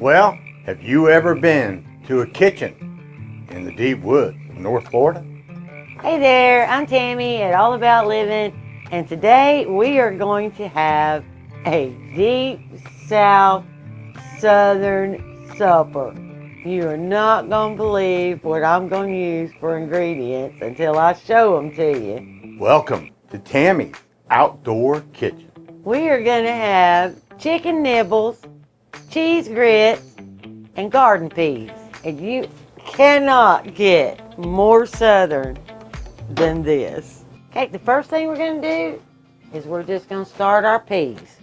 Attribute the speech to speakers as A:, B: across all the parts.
A: Well, have you ever been to a kitchen in the deep woods of North Florida?
B: Hey there, I'm Tammy at All About Living, and today we are going to have a deep south southern supper. You are not going to believe what I'm going to use for ingredients until I show them to you.
A: Welcome to Tammy's Outdoor Kitchen.
B: We are going to have chicken nibbles, cheese grits, and garden peas. And you cannot get more southern than this. Okay, the first thing we're going to do is we're just going to start our peas.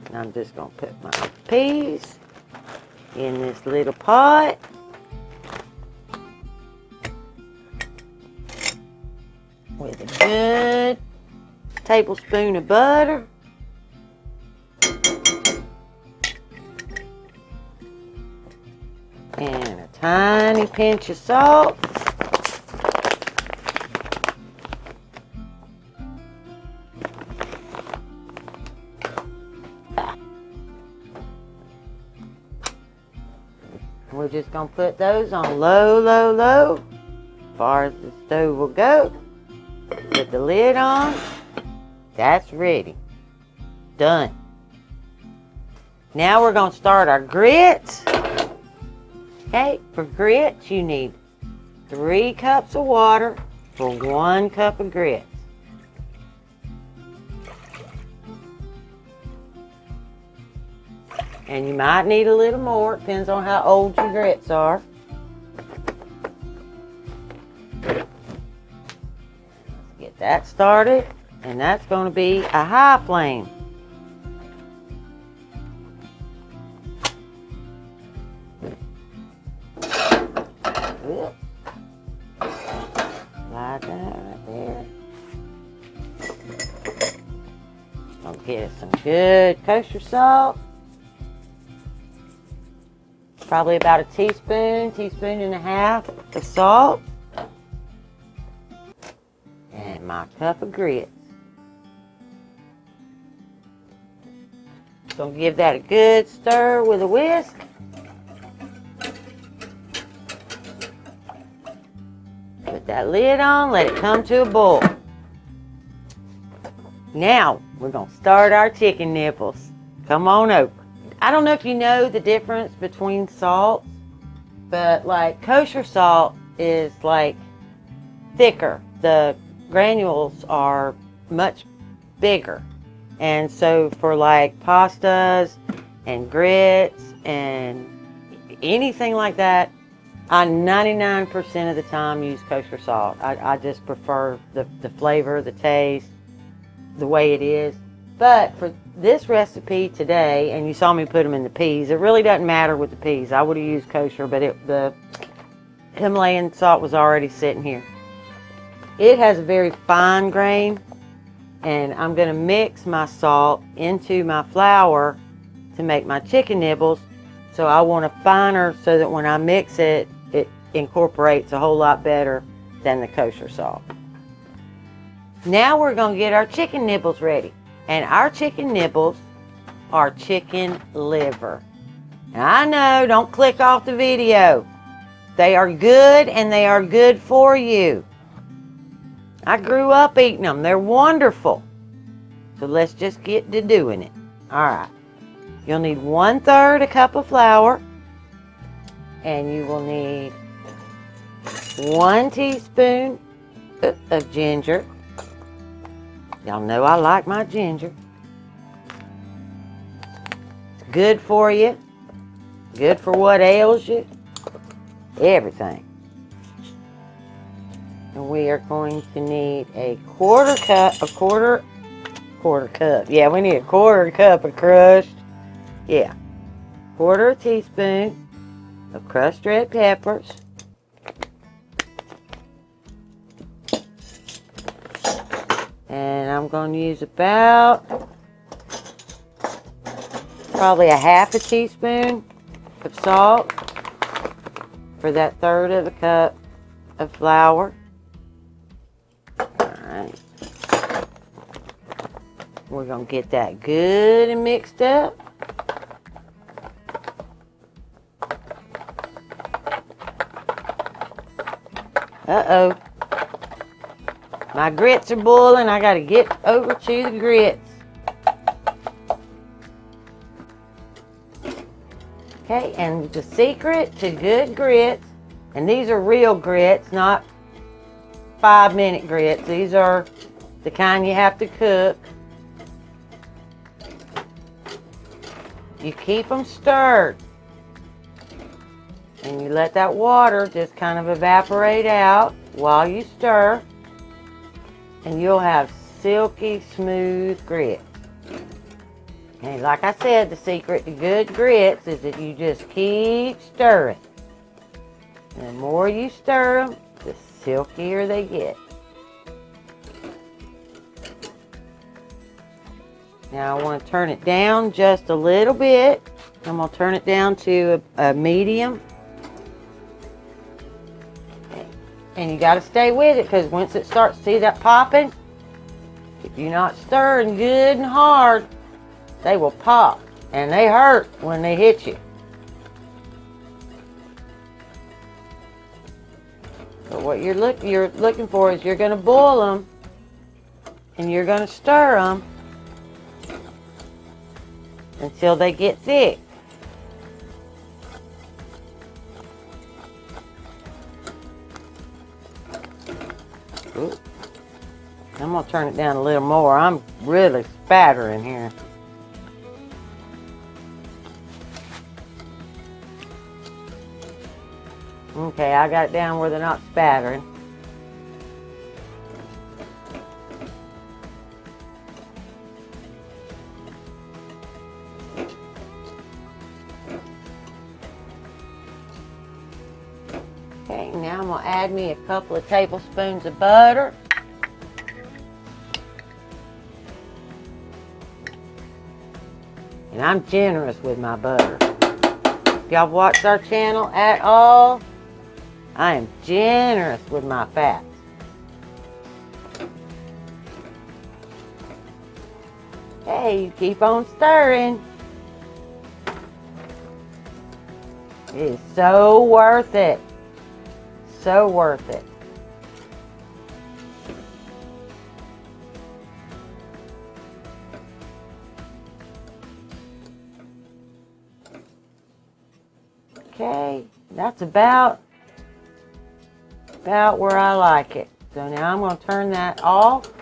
B: And I'm just going to put my peas in this little pot. With a good tablespoon of butter. And a tiny pinch of salt. We're just going to put those on low, as far as the stove will go. Put the lid on. That's ready. Done. Now we're going to start our grits. Okay, for grits you need 3 cups of water for 1 cup of grits. And you might need a little more, depends on how old your grits are. Let's get that started, and that's going to be a high flame. Slide that right there. I'll get some good kosher salt. Probably about a teaspoon and a half of salt. And my cup of grits. Gonna give that a good stir with a whisk. Put that lid on, let it come to a boil. Now, we're gonna start our chicken nibbles. Come on over. I don't know if you know the difference between salts, but like kosher salt is like thicker. The granules are much bigger. And so for like pastas and grits and anything like that, I 99% of the time use kosher salt. I just prefer the flavor, the taste, the way it is. But for this recipe today, and you saw me put them in the peas, it really doesn't matter with the peas. I would have used kosher, but the Himalayan salt was already sitting here. It has a very fine grain, and I'm going to mix my salt into my flour to make my chicken nibbles. So I want a finer so that when I mix it, it incorporates a whole lot better than the kosher salt. Now we're going to get our chicken nibbles ready. And our chicken nibbles are chicken liver. Now I know, don't click off the video. They are good and they are good for you. I grew up eating them. They're wonderful. So let's just get to doing it. Alright. You'll need 1/3 a cup of flour. And you will need 1 teaspoon of ginger. Y'all know I like my ginger. It's good for you. Good for what ails you. Everything. And we are going to need a quarter cup. Yeah, we need a quarter cup of crushed. Yeah. 1/4 teaspoon of crushed red peppers. And I'm going to use about probably a 1/2 teaspoon of salt for that 1/3 of a cup of flour. Alright. We're going to get that good and mixed up. Uh-oh. My grits are boiling. I gotta get over to the grits. Okay, and the secret to good grits, and these are real grits, not 5-minute grits. These are the kind you have to cook. You keep them stirred. And you let that water just kind of evaporate out while you stir. And you'll have silky smooth grits. And like I said, the secret to good grits is that you just keep stirring. And the more you stir them, the silkier they get. Now I want to turn it down just a little bit. I'm going to turn it down to a medium. And you got to stay with it, because once it starts to see that popping, if you're not stirring good and hard, they will pop, and they hurt when they hit you. So what you're looking for is you're going to boil them, and you're going to stir them until they get thick. Ooh. I'm going to turn it down a little more. I'm really spattering here. Okay, I got it down where they're not spattering. Okay, now I'm going to add me a couple of tablespoons of butter. And I'm generous with my butter. If y'all watched our channel at all, I am generous with my fats. Okay, you keep on stirring. It is so worth it. So worth it. Okay, that's about where I like it. So now I'm going to turn that off.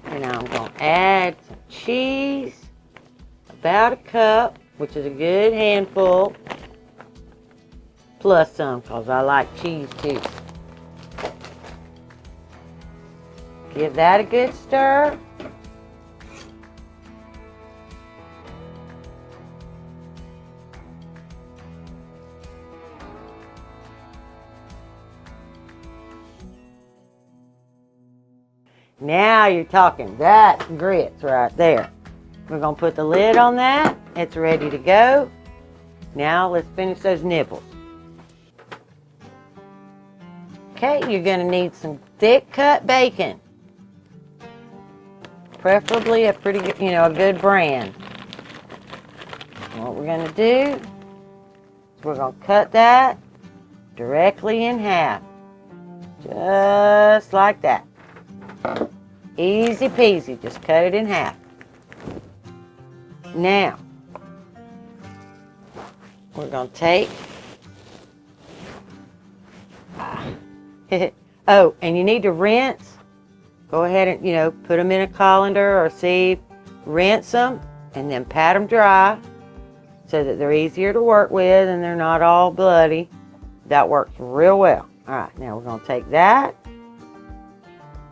B: And I'm going to add some cheese, about a cup, which is a good handful, plus some, because I like cheese too. Give that a good stir. Now you're talking. That's grits right there. We're going to put the lid on that. It's ready to go. Now let's finish those nibbles. Okay, you're going to need some thick cut bacon. Preferably a pretty good, a good brand. What we're going to do is we're going to cut that directly in half. Just like that. Easy peasy, just cut it in half. Now, we're going to take, oh, and you need to rinse. Go ahead and, put them in a colander or sieve, rinse them, and then pat them dry so that they're easier to work with and they're not all bloody. That works real well. All right, now we're going to take that.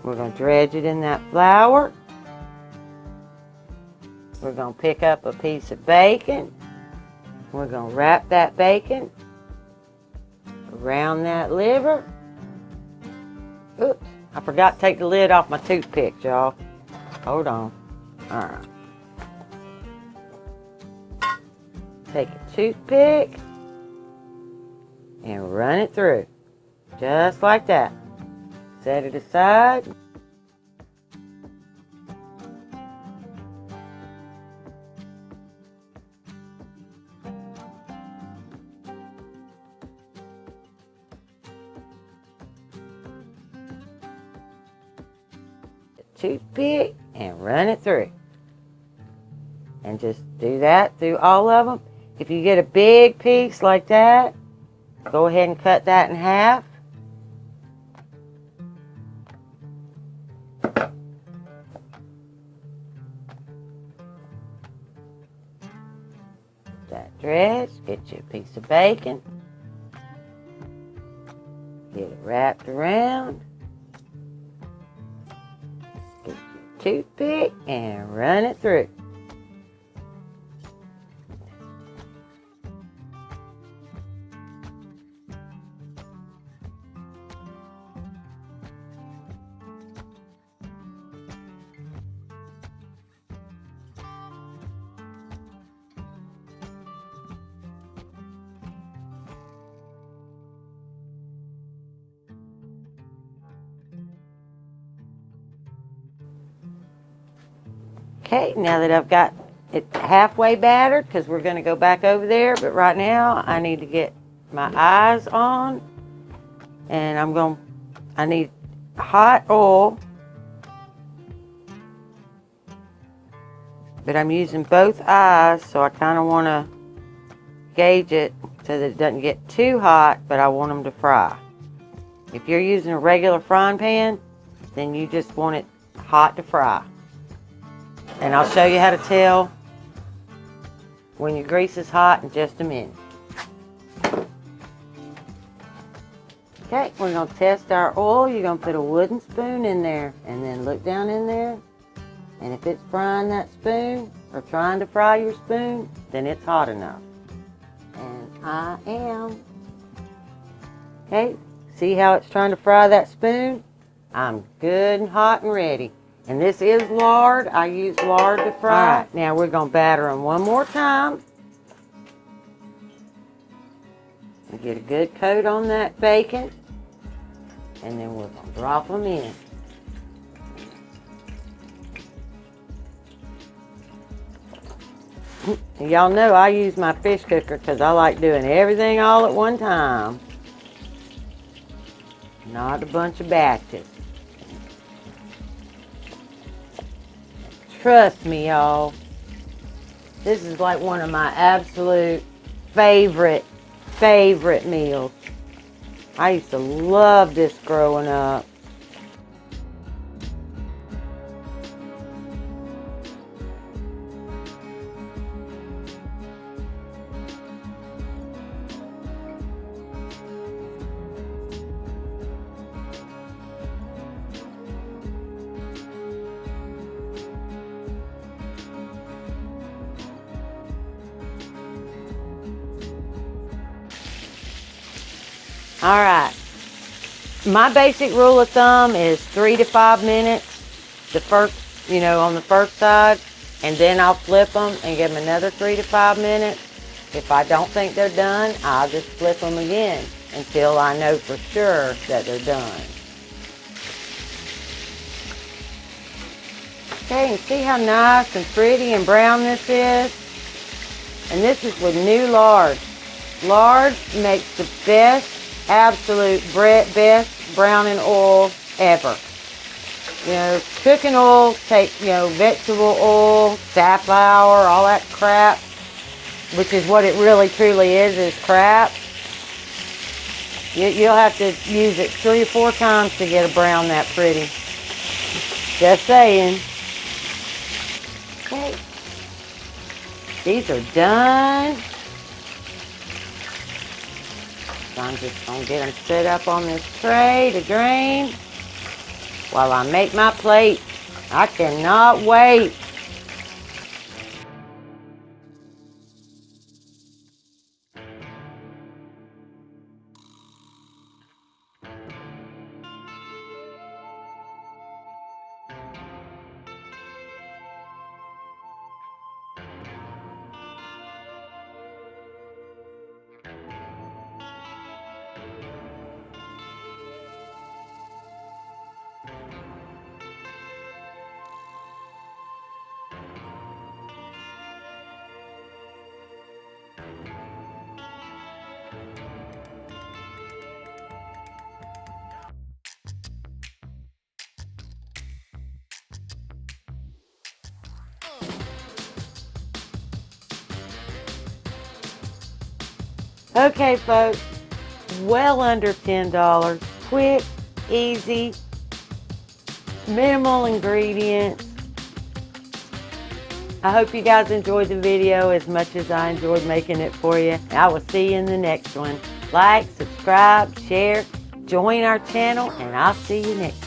B: We're going to dredge it in that flour. We're going to pick up a piece of bacon. We're going to wrap that bacon around that liver. Oops, I forgot to take the lid off my toothpick, y'all. Hold on. All right. Take a toothpick and run it through. Just like that. Set it aside. toothpick and run it through. And just do that through all of them. If you get a big piece like that, go ahead and cut that in half. That dredge, get you a piece of bacon. Get it wrapped around. Get your toothpick and run it through. Okay, now that I've got it halfway battered, because we're going to go back over there, but right now I need to get my eyes on, and I need hot oil, but I'm using both eyes, so I kind of want to gauge it so that it doesn't get too hot, but I want them to fry. If you're using a regular frying pan, then you just want it hot to fry. And I'll show you how to tell when your grease is hot in just a minute. Okay, we're going to test our oil. You're going to put a wooden spoon in there and then look down in there. And if it's frying that spoon or trying to fry your spoon, then it's hot enough. And I am. Okay, see how it's trying to fry that spoon? I'm good and hot and ready. And this is lard. I use lard to fry. All right, now we're going to batter them one more time. And get a good coat on that bacon. And then we're going to drop them in. Y'all know I use my fish cooker because I like doing everything all at one time. Not a bunch of batches. Trust me, y'all. This is like one of my absolute favorite meals. I used to love this growing up. All right, my basic rule of thumb is 3 to 5 minutes, the first, on the first side, and then I'll flip them and give them another 3 to 5 minutes. If I don't think they're done, I'll just flip them again until I know for sure that they're done. Okay, and see how nice and pretty and brown this is? And this is with new lard. Lard makes the best, absolute best browning oil ever. Cooking oil, take, vegetable oil, safflower, all that crap, which is what it really truly is crap. You'll have to use it 3 or 4 times to get a brown that pretty. Just saying. Okay. These are done. So I'm just going to get them set up on this tray to drain while I make my plate. I cannot wait. Okay, folks, well under $10. Quick, easy, minimal ingredients. I hope you guys enjoyed the video as much as I enjoyed making it for you. I will see you in the next one. Like, subscribe, share, join our channel, and I'll see you next time.